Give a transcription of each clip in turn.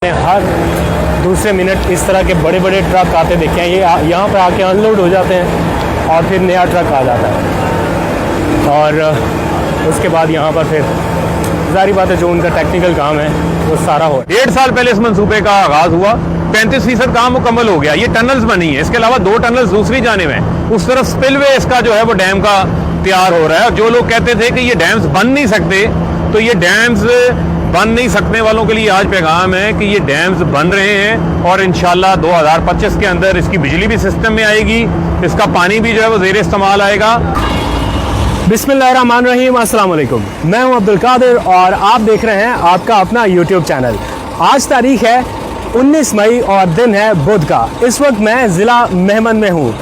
हर दूसरे मिनट इस तरह के बड़े बड़े ट्रक आते देखे हैं। ये यहाँ पर आके अनलोड हो जाते हैं और फिर नया ट्रक आ जाता है और उसके बाद यहाँ पर फिर जारी बात है जो उनका टेक्निकल काम है वो सारा हो। 1.5 साल पहले इस मंसूबे का आगाज हुआ, 35% काम मुकम्मल हो गया। ये टनल्स बनी है, इसके अलावा 2 टनल्स दूसरी जानिब हैं। उस तरफ स्पिलवे इसका जो है वो डैम का तैयार हो रहा है। जो लोग कहते थे कि ये डैम्स बन नहीं सकते, तो ये डैम्स बन नहीं सकने वालों के लिए आज पैगाम है कि ये डैम्स बन रहे हैं और इंशाल्लाह 2025 के अंदर इसकी बिजली भी सिस्टम में आएगी, इसका पानी भी जो है वो ज़ेर इस्तेमाल आएगा। बिस्मिल्लाहिर्रहमानिर्रहीम, अस्सलाम वालेकुम। मैं हूं अब्दुल कादिर और आप देख रहे हैं आपका अपना यूट्यूब चैनल। आज तारीख है 19 मई और दिन है बुध का। इस वक्त मैं ज़िला मेहमन में हूँ।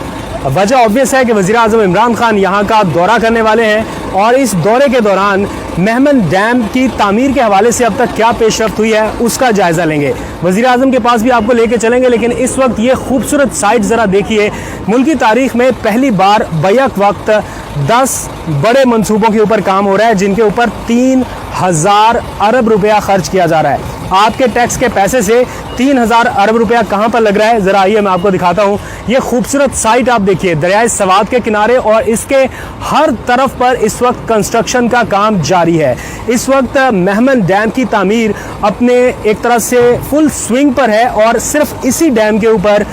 वजह ऑब्वियस है कि वज़ीर आज़म इमरान खान यहाँ का दौरा करने वाले हैं और इस दौरे के दौरान मेहमन डैम की तामीर के हवाले से अब तक क्या पेशरफ्त हुई है उसका जायज़ा लेंगे। वज़ीर आज़म के पास भी आपको लेके चलेंगे, लेकिन इस वक्त ये खूबसूरत साइट ज़रा देखिए। मुल्की तारीख में पहली बार बैक वक्त 10 बड़े मंसूबों के ऊपर काम हो रहा है, जिनके ऊपर 3000 अरब रुपया खर्च किया जा रहा है। आपके टैक्स के पैसे से 3000 अरब रुपया कहाँ पर लग रहा है, ज़रा आइए मैं आपको दिखाता हूँ। ये खूबसूरत साइट आप देखिए, दरियाए सवात के किनारे, और इसके हर तरफ पर इस वक्त कंस्ट्रक्शन का काम जारी है। इस वक्त मेहमन डैम की तामीर अपने एक तरह से फुल स्विंग पर है और सिर्फ इसी डैम के ऊपर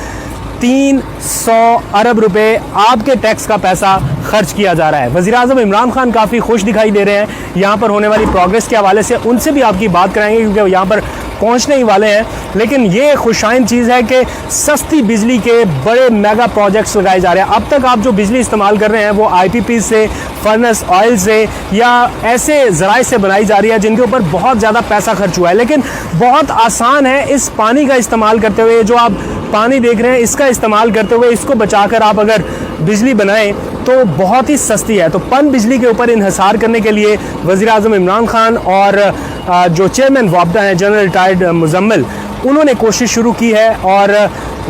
300 अरब रुपए आपके टैक्स का पैसा खर्च किया जा रहा है। वज़ीर आज़म इमरान खान काफ़ी खुश दिखाई दे रहे हैं यहाँ पर होने वाली प्रोग्रेस के हवाले से। उनसे भी आपकी बात कराएंगे क्योंकि यहाँ पर पहुँचने ही वाले हैं। लेकिन ये खुशाइन चीज़ है कि सस्ती बिजली के बड़े मेगा प्रोजेक्ट्स लगाए जा रहे हैं। अब तक आप जो बिजली इस्तेमाल कर रहे हैं वो IPP से, फर्नेस ऑयल से या ऐसे ज़राए से बनाई जा रही है जिनके ऊपर बहुत ज़्यादा पैसा खर्च हुआ है। लेकिन बहुत आसान है इस पानी का इस्तेमाल करते हुए, जो आप पानी देख रहे हैं इसका इस्तेमाल करते हुए इसको बचाकर आप अगर बिजली बनाएं तो बहुत ही सस्ती है। तो पन बिजली के ऊपर इन्हिसार करने के लिए वज़ीर आज़म इमरान खान और जो चेयरमैन वापदा हैं जनरल रिटायर्ड मुजम्मिल, उन्होंने कोशिश शुरू की है और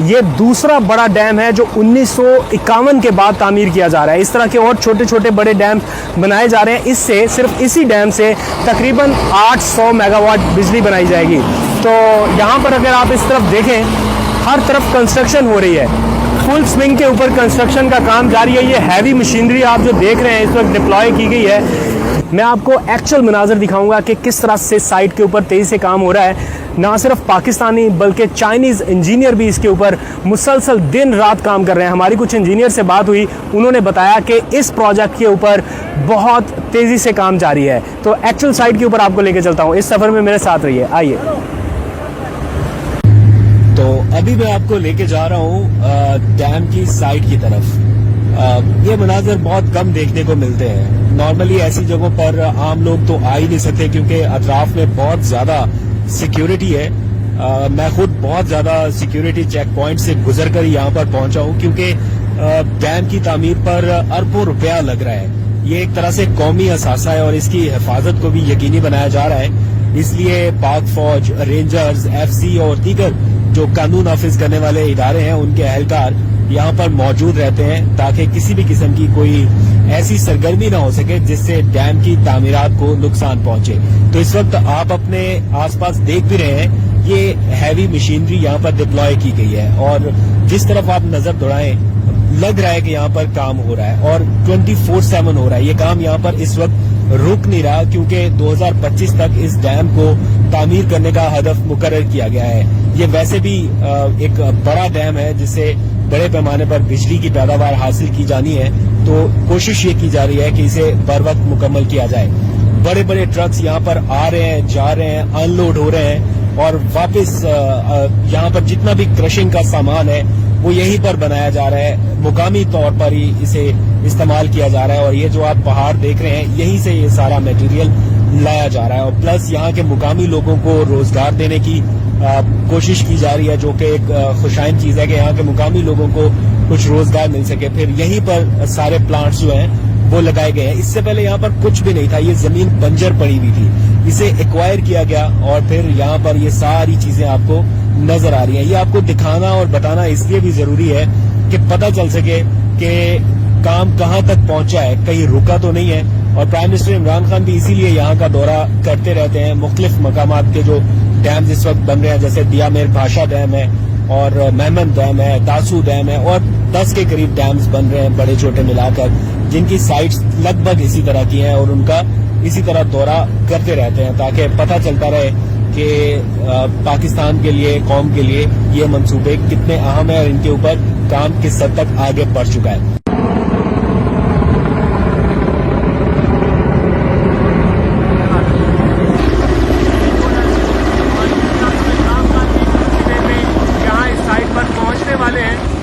ये दूसरा बड़ा डैम है जो 1951 के बाद तामीर किया जा रहा है। इस तरह के और छोटे छोटे बड़े डैम बनाए जा रहे हैं। इससे सिर्फ इसी डैम से तकरीबन 800 मेगावाट बिजली बनाई जाएगी। तो यहाँ पर अगर आप इस तरफ देखें, हर तरफ कंस्ट्रक्शन हो रही है, फुल स्विंग के ऊपर कंस्ट्रक्शन का काम जारी है। ये हैवी मशीनरी आप जो देख रहे हैं इस वक्त डिप्लॉय की गई है। मैं आपको एक्चुअल मनाजर दिखाऊंगा कि किस तरह से साइट के ऊपर तेज़ी से काम हो रहा है। ना सिर्फ पाकिस्तानी बल्कि चाइनीज़ इंजीनियर भी इसके ऊपर मुसलसल दिन रात काम कर रहे हैं। हमारी कुछ इंजीनियर से बात हुई, उन्होंने बताया कि इस प्रोजेक्ट के ऊपर बहुत तेज़ी से काम जारी है। तो एक्चुअल साइट के ऊपर आपको लेके चलता हूँ, इस सफ़र में मेरे साथ रहिए। आइए, तो अभी मैं आपको लेके जा रहा हूँ डैम की साइट की तरफ। ये मनाजर बहुत कम देखने को मिलते हैं। नॉर्मली ऐसी जगहों पर आम लोग तो आ ही नहीं सकते क्योंकि अतराफ में बहुत ज्यादा सिक्योरिटी है। मैं खुद बहुत ज्यादा सिक्योरिटी चेक पॉइंट से गुजरकर यहाँ पर पहुंचा हूँ क्योंकि डैम की तामीर पर अरबों रुपया लग रहा है। ये एक तरह से कौमी असासा है और इसकी हिफाजत को भी यकीनी बनाया जा रहा है। इसलिए पाक फौज, रेंजर्स, FC और दीगर जो कानून नाफिज करने वाले इदारे हैं उनके अहलकार यहाँ पर मौजूद रहते हैं ताकि किसी भी किस्म की कोई ऐसी सरगर्मी ना हो सके जिससे डैम की तामीरात को नुकसान पहुंचे। तो इस वक्त आप अपने आसपास देख भी रहे हैं, ये हैवी मशीनरी यहाँ पर डिप्लॉय की गई है और जिस तरफ आप नजर दौड़ाएं लग रहा है कि यहाँ पर काम हो रहा है और 24/7 हो रहा है। ये काम यहाँ पर इस वक्त रुक नहीं रहा क्योंकि 2025 तक इस डैम को तामीर करने का हदफ मुकर्रर किया गया है। ये वैसे भी एक बड़ा डैम है जिससे बड़े पैमाने पर बिजली की पैदावार हासिल की जानी है। तो कोशिश ये की जा रही है कि इसे बर वक्त मुकम्मल किया जाए। बड़े बड़े ट्रक्स यहाँ पर आ रहे हैं, जा रहे हैं, अनलोड हो रहे हैं और वापस यहाँ पर जितना भी क्रशिंग का सामान है वो यहीं पर बनाया जा रहा है। मुकामी तौर पर ही इसे इस्तेमाल किया जा रहा है और ये जो आप पहाड़ देख रहे हैं यहीं से ये सारा मटेरियल लाया जा रहा है और प्लस यहाँ के मुकामी लोगों को रोजगार देने की कोशिश की जा रही है, जो कि एक खुशाइन चीज है कि यहाँ के मुकामी लोगों को कुछ रोजगार मिल सके। फिर यहीं पर सारे प्लांट्स जो हैं वो लगाए गए हैं। इससे पहले यहाँ पर कुछ भी नहीं था, ये जमीन बंजर पड़ी हुई थी, इसे एक्वायर किया गया और फिर यहाँ पर ये सारी चीजें आपको नजर आ रही हैं। ये आपको दिखाना और बताना इसलिए भी जरूरी है कि पता चल सके कि काम कहाँ तक पहुंचा है, कहीं रुका तो नहीं है। और प्राइम मिनिस्टर इमरान खान भी इसीलिए यहाँ का दौरा करते रहते हैं। मुख्तलिफ मकामात के जो डैम्स इस वक्त बन रहे हैं, जैसे दियामेर भाषा डैम है और मेहमन डैम है, दासू डैम है और 10 के करीब डैम्स बन रहे हैं बड़े छोटे मिलाकर, जिनकी साइट्स लगभग इसी तरह की हैं और उनका इसी तरह दौरा करते रहते हैं ताकि पता चलता रहे कि पाकिस्तान के लिए, कौम के लिए ये मंसूबे कितने अहम है और इनके ऊपर काम किस हद तक आगे बढ़ चुका है।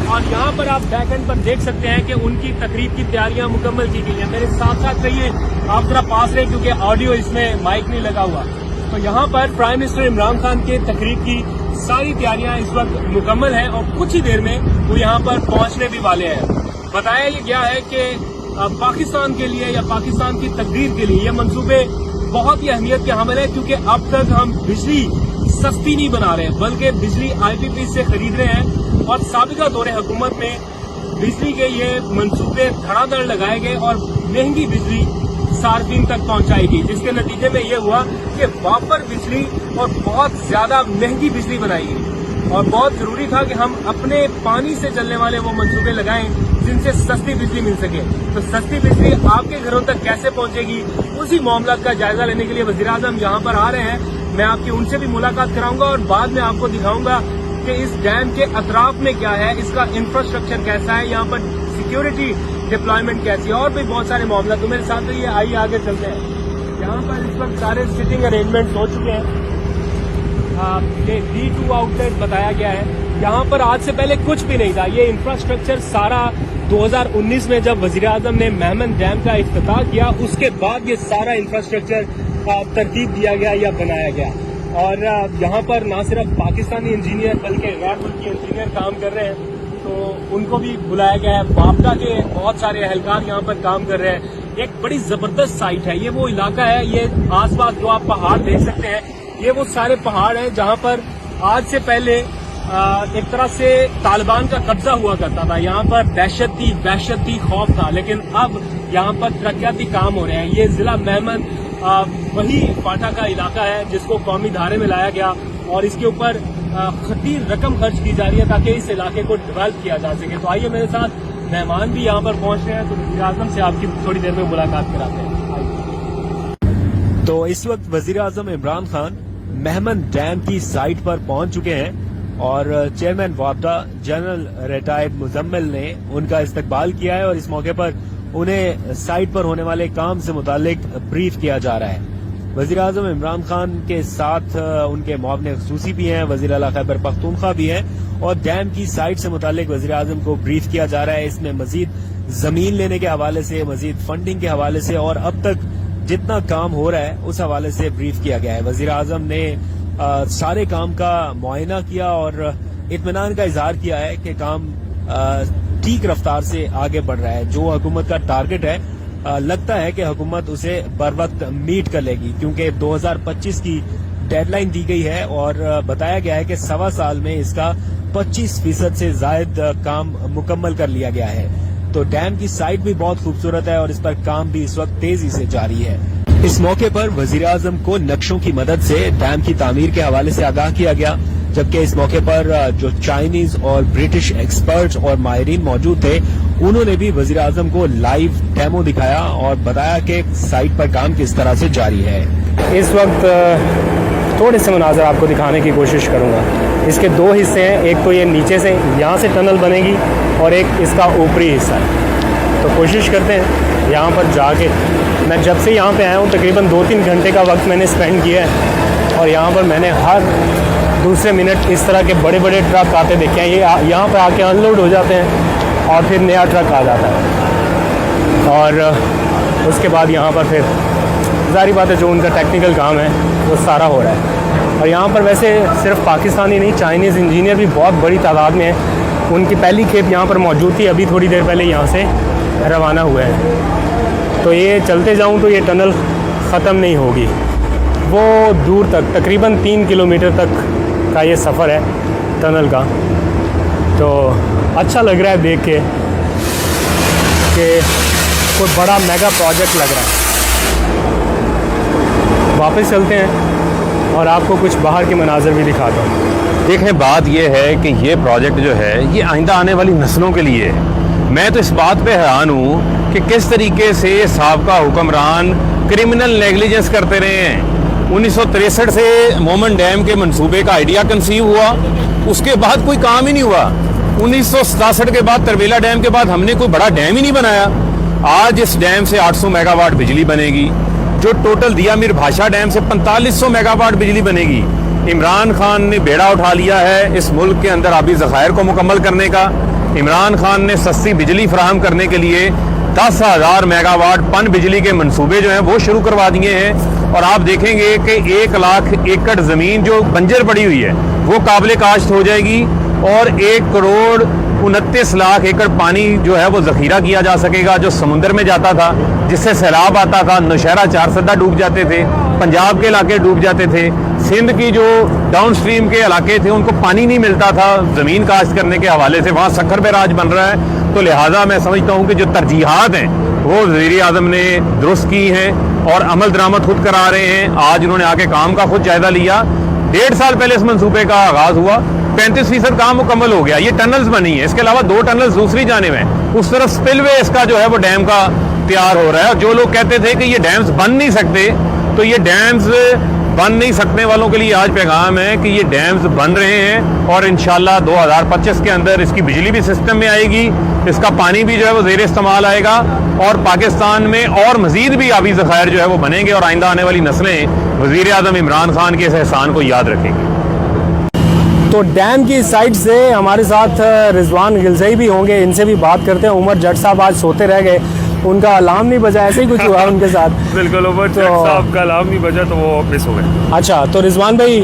और यहाँ पर आप बैक एंड पर देख सकते हैं कि उनकी तकरीब की तैयारियां मुकम्मल की गई हैं। मेरे साथ साथ रहिए, आप जरा पास रहे क्योंकि ऑडियो इसमें माइक नहीं लगा हुआ। तो यहाँ पर प्राइम मिनिस्टर इमरान खान के तकरीब की सारी तैयारियां इस वक्त मुकम्मल हैं और कुछ ही देर में वो यहाँ पर पहुंचने भी वाले हैं। बताया ये गया है कि पाकिस्तान के लिए या पाकिस्तान की तकदीर के लिए ये मंसूबे बहुत ही अहमियत के हामिल है, क्योंकि अब तक हम बिजली सस्ती नहीं बना रहे बल्कि बिजली IPP से खरीद रहे हैं और साबिका दौरे हुकूमत में बिजली के ये मंसूबे धड़ाधड़ लगाए गए और महंगी बिजली सार्फिन तक पहुंचाई गई, जिसके नतीजे में ये हुआ कि वापर बिजली और बहुत ज्यादा महंगी बिजली बनाई गई। और बहुत जरूरी था कि हम अपने पानी से चलने वाले वो मंसूबे लगाएं जिनसे सस्ती बिजली मिल सके। तो सस्ती बिजली आपके घरों तक कैसे पहुंचेगी, उसी मामला का जायजा लेने के लिए वजीर आजम यहाँ पर आ रहे हैं। मैं आपकी उनसे भी मुलाकात कराऊंगा और बाद में आपको दिखाऊंगा कि इस डैम के अतराफ में क्या है, इसका इंफ्रास्ट्रक्चर कैसा है, यहाँ पर सिक्योरिटी डिप्लॉयमेंट कैसी है और भी बहुत सारे मामला। तो मेरे साथ ये आइए आगे चलते हैं। यहाँ पर इस वक्त सारे सिटिंग अरेंजमेंट हो चुके हैं। ये D2 आउटलेट बताया गया है। यहाँ पर आज से पहले कुछ भी नहीं था। ये इंफ्रास्ट्रक्चर सारा 2019 में जब वजीर आजम ने मेहमन डैम का इफ्तिताह किया, उसके बाद ये सारा इंफ्रास्ट्रक्चर तरतीब दिया गया या बनाया गया। और यहाँ पर न सिर्फ पाकिस्तानी इंजीनियर बल्कि गैर मुल्की इंजीनियर काम कर रहे हैं, तो उनको भी बुलाया गया है। वापडा के बहुत सारे अहलकार यहाँ पर काम कर रहे हैं। एक बड़ी जबरदस्त साइट है। ये वो इलाका है, ये आसपास जो आप पहाड़ देख सकते हैं, ये वो सारे पहाड़ हैं जहाँ पर आज से पहले एक तरह से तालिबान का कब्जा हुआ करता था। यहाँ पर दहशत थी, खौफ था, लेकिन अब यहाँ पर तरक्याती काम हो रहे हैं। ये जिला मेहमन वही फाटा का इलाका है जिसको कौमी धारे में लाया गया और इसके ऊपर खतीर रकम खर्च की जा रही है ताकि इस इलाके को डेवलप किया जा सके। तो आइए, मेरे साथ मेहमान भी यहाँ पर पहुंच रहे हैं, तो वज़ीर आज़म से आपकी थोड़ी देर में मुलाकात कराते हैं। तो इस वक्त वज़ीर आज़म इमरान खान मेहमन डैम की साइट पर पहुंच चुके हैं और चेयरमैन वापडा जनरल रिटायर्ड मुजम्मिल ने उनका इस्तकबाल किया है और इस मौके पर उन्हें साइट पर होने वाले काम से मुतालिक ब्रीफ किया जा रहा है। वज़ीर आज़म इमरान खान के साथ उनके मुआविन ख़ुसूसी भी हैं, वज़ीर आला खैबर पख्तूनख्वा भी हैं और डैम की साइट से मुतालिक वज़ीर आज़म को ब्रीफ किया जा रहा है। इसमें मजीद जमीन लेने के हवाले से, मजीद फंडिंग के हवाले से और अब तक जितना काम हो रहा है उस हवाले से ब्रीफ किया गया है। वज़ीर आज़म ने सारे काम का मुआयना किया और इत्मीनान का इजहार किया है कि काम ठीक रफ्तार से आगे बढ़ रहा है। जो हुकूमत का टारगेट है, लगता है कि हुकूमत उसे बर वक्त मीट कर लेगी, क्योंकि 2025 की डेडलाइन दी गई है और बताया गया है कि 1.25 साल में इसका 25% से जायद काम मुकम्मल कर लिया गया है। तो डैम की साइट भी बहुत खूबसूरत है और इस पर काम भी इस वक्त तेजी से जारी है। इस मौके पर वजीर आजम को नक्शों की मदद से डैम की तामीर के हवाले से आगाह किया गया, जबकि इस मौके पर जो चाइनीज और ब्रिटिश एक्सपर्ट्स और माहिरीन मौजूद थे, उन्होंने भी वजीर आजम को लाइव डेमो दिखाया और बताया कि साइट पर काम किस तरह से जारी है। इस वक्त थोड़े से मनाजर आपको दिखाने की कोशिश करूंगा। इसके दो हिस्से हैं, एक तो ये नीचे से यहाँ से टनल बनेगी और एक इसका ऊपरी हिस्सा है। तो कोशिश करते हैं यहाँ पर जाके, मैं जब से यहाँ पे आया हूँ तकरीबन 2-3 घंटे का वक्त मैंने स्पेंड किया है और यहाँ पर मैंने हर दूसरे मिनट इस तरह के बड़े बड़े ट्रक आते देखे हैं। ये यहाँ पर आके अनलोड हो जाते हैं और फिर नया ट्रक आ जाता है और उसके बाद यहाँ पर फिर ज़ाहिर बात है जो उनका टेक्निकल काम है वो सारा हो रहा है। और यहाँ पर वैसे सिर्फ पाकिस्तानी नहीं, चाइनीज़ इंजीनियर भी बहुत बड़ी तादाद में हैं। उनकी पहली खेप यहाँ पर मौजूद थी, अभी थोड़ी देर पहले यहाँ से रवाना हुए हैं। तो ये चलते जाऊँ तो ये टनल ख़त्म नहीं होगी, वो दूर तक तकरीबन 3 किलोमीटर तक का ये सफ़र है टनल का। तो अच्छा लग रहा है देख के कि कोई बड़ा मेगा प्रोजेक्ट लग रहा है। वापस चलते हैं और आपको कुछ बाहर के मनाजर भी दिखाता हूँ। देखें, बात यह है कि ये प्रोजेक्ट जो है ये आइंदा आने वाली नस्लों के लिए है। मैं तो इस बात पे हैरान हूँ कि किस तरीके से साबका हुक्मरान क्रिमिनल नेग्लिजेंस करते रहे हैं। 1963 से मोमन डैम के मंसूबे का आइडिया कंसीव हुआ, उसके बाद कोई काम ही नहीं हुआ। 1967 के बाद तरवेला डैम के बाद हमने कोई बड़ा डैम ही नहीं बनाया। आज इस डैम से 800 मेगावाट बिजली बनेगी, जो टोटल दिया मीर भाषा डैम से 4500 मेगावाट बिजली बनेगी। इमरान खान ने बेड़ा उठा लिया है इस मुल्क के अंदर आबी ज़खायर को मुकम्मल करने का। इमरान खान ने सस्ती बिजली फराहम करने के लिए 10,000 मेगावाट पन बिजली के मंसूबे जो हैं वो शुरू करवा दिए हैं। और आप देखेंगे कि 1 लाख एकड़ ज़मीन जो बंजर पड़ी हुई है वो काबिल काश्त हो जाएगी और 1 करोड़ 29 लाख एकड़ पानी जो है वो ज़ख़ीरा किया जा सकेगा, जो समुंदर में जाता था, जिससे सैलाब आता था। नौशहरा 4 सदा डूब जाते थे, पंजाब के इलाके डूब जाते थे, सिंध की जो डाउन स्ट्रीम के इलाके थे उनको पानी नहीं मिलता था ज़मीन काश्त करने के हवाले से। वहाँ सक्खर पे राज बन रहा है। तो लिहाजा मैं समझता हूँ कि जो तरजीहात हैं वो वज़ीर आज़म ने दुरुस्त की हैं और अमल दरामद खुद करा रहे हैं। आज उन्होंने आके काम का खुद जायजा लिया। 1.5 साल पहले इस मंसूबे का आगाज हुआ, 35% काम मुकम्मल हो गया। ये टनल्स बनी है, इसके अलावा 2 टनल्स दूसरी जानिब हैं। उस तरफ स्पिलवे इसका जो है वो डैम का तैयार हो रहा है। और जो लोग कहते थे कि ये डैम्स बन नहीं सकते, तो ये डैम्स बन नहीं सकने वालों के लिए आज पैगाम है कि ये डैम्स बन रहे हैं और इंशाल्लाह 2025 के अंदर इसकी बिजली भी सिस्टम में आएगी, इसका पानी भी जो है वो ज़ेर इस्तेमाल आएगा और पाकिस्तान में और मज़ीद भी आबी ज़खायर जो है वो बनेंगे और आइंदा आने वाली नस्लें वज़ीर आज़म इमरान खान के इस एहसान को याद रखेंगी। तो डैम की साइड से हमारे साथ रिजवान गिलज़ई भी होंगे, इनसे भी बात करते हैं। उमर जट साहब आज सोते रह गए, उनका अलार्म नहीं बजा, ऐसे ही कुछ हुआ उनके साथ। बिल्कुल, उमर जट साहब का अलार्म नहीं बजा तो वो मिस हो गए। अच्छा, तो रिजवान भाई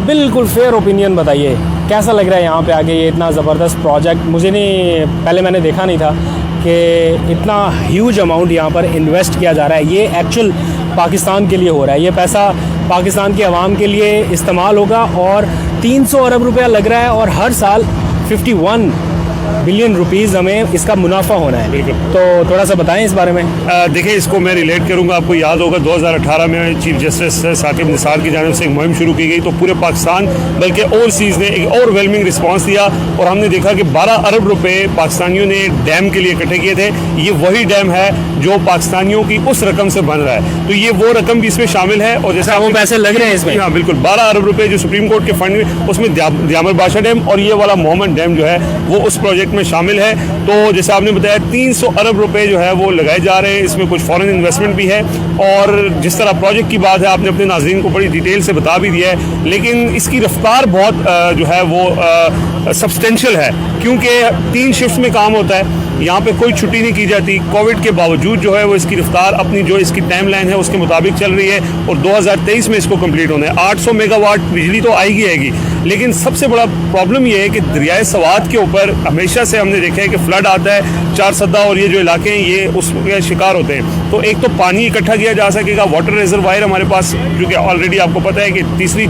बिल्कुल फेयर ओपिनियन बताइए, कैसा लग रहा है यहाँ पे आके ये इतना ज़बरदस्त प्रोजेक्ट? मुझे नहीं, पहले मैंने देखा नहीं था कि इतना ह्यूज अमाउंट यहाँ पर इन्वेस्ट किया जा रहा है। ये एक्चुअल पाकिस्तान के लिए हो रहा है, ये पैसा पाकिस्तान की आवाम के लिए इस्तेमाल होगा और 300 अरब रुपया लग रहा है और हर साल 51 बिलियन रुपीस हमें इसका मुनाफा होना है। तो थोड़ा सा बताएं इस बारे में। देखिए, इसको मैं रिलेट करूंगा। आपको याद होगा 2018 में चीफ जस्टिस साकिब निसार की जानिब से एक मुहिम शुरू की गई, तो पूरे पाकिस्तान बल्कि ओवरसीज़ ने एक ओवरवेलमिंग रिस्पांस दिया और हमने देखा कि 12 अरब रुपए पाकिस्तानियों ने डैम के लिए इकट्ठे किए थे। ये वही डैम है जो पाकिस्तानियों की उस रकम से बन रहा है, तो ये वो रकम भी इसमें शामिल है। और जैसा वो पैसे लग रहे हैं इसमें। हाँ बिल्कुल, 12 अरब रुपए जो सुप्रीम कोर्ट के फंड में, उसमें दियामर बादशाह डैम और ये वाला मोहम्मद डैम जो है वो उस प्रोजेक्ट में शामिल है। तो जैसे आपने बताया 300 अरब रुपए जो है वो लगाए जा रहे हैं, इसमें कुछ फॉरेन इन्वेस्टमेंट भी है। और जिस तरह प्रोजेक्ट की बात है आपने अपने नाज़रीन को बड़ी डिटेल से बता भी दिया है, लेकिन इसकी रफ्तार बहुत जो है वो सब्सटेंशियल है, क्योंकि 3 शिफ्ट में काम होता है। यहाँ पे कोई छुट्टी नहीं की जाती। कोविड के बावजूद जो है वो इसकी रफ्तार अपनी जो इसकी टाइम लाइन है उसके मुताबिक चल रही है और 2023 में इसको कंप्लीट होना है। 800 मेगावाट बिजली तो आएगी आएगी, लेकिन सबसे बड़ा प्रॉब्लम ये है कि दरियाए सवात के ऊपर हमेशा से हमने देखा है कि फ्लड आता है, 4 सदा और ये जो इलाके हैं ये उसके शिकार होते हैं। तो एक तो पानी इकट्ठा किया जा सकेगा, वाटर रिजर्वायर हमारे पास, क्योंकि ऑलरेडी आपको पता है कि तीसरी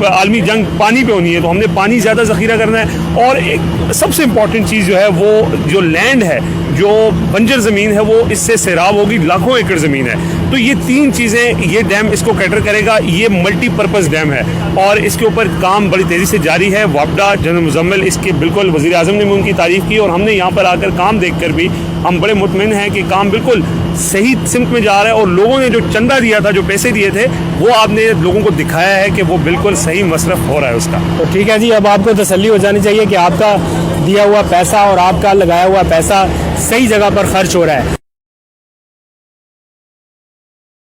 आलमी जंग पानी पे होनी है, तो हमने पानी ज़्यादा ज़ख़ीरा करना है। और एक सबसे इम्पॉर्टेंट चीज़ जो है वो जो लैंड है, जो बंजर ज़मीन है, वो इससे सैराब होगी, लाखों एकड़ ज़मीन है। तो ये 3 चीज़ें ये डैम इसको कैटर करेगा। ये मल्टीपर्पज़ डैम है और इसके ऊपर काम बड़ी तेज़ी से जारी है। वापडा जनरल मुजम्मिल इसके बिल्कुल वज़ीर आज़म ने भी उनकी तारीफ़ की और हमने यहाँ पर आकर काम देख कर भी हम बड़े मुतमिन हैं कि काम बिल्कुल सही सिमत में जा रहा है और लोगों ने जो चंदा दिया था, जो पैसे दिए थे, वो आपने लोगों को दिखाया है कि वो बिल्कुल सही मसरफ हो रहा है उसका। तो ठीक है जी, अब आपको तसल्ली हो जानी चाहिए कि आपका दिया हुआ पैसा और आपका लगाया हुआ पैसा सही जगह पर खर्च हो रहा है।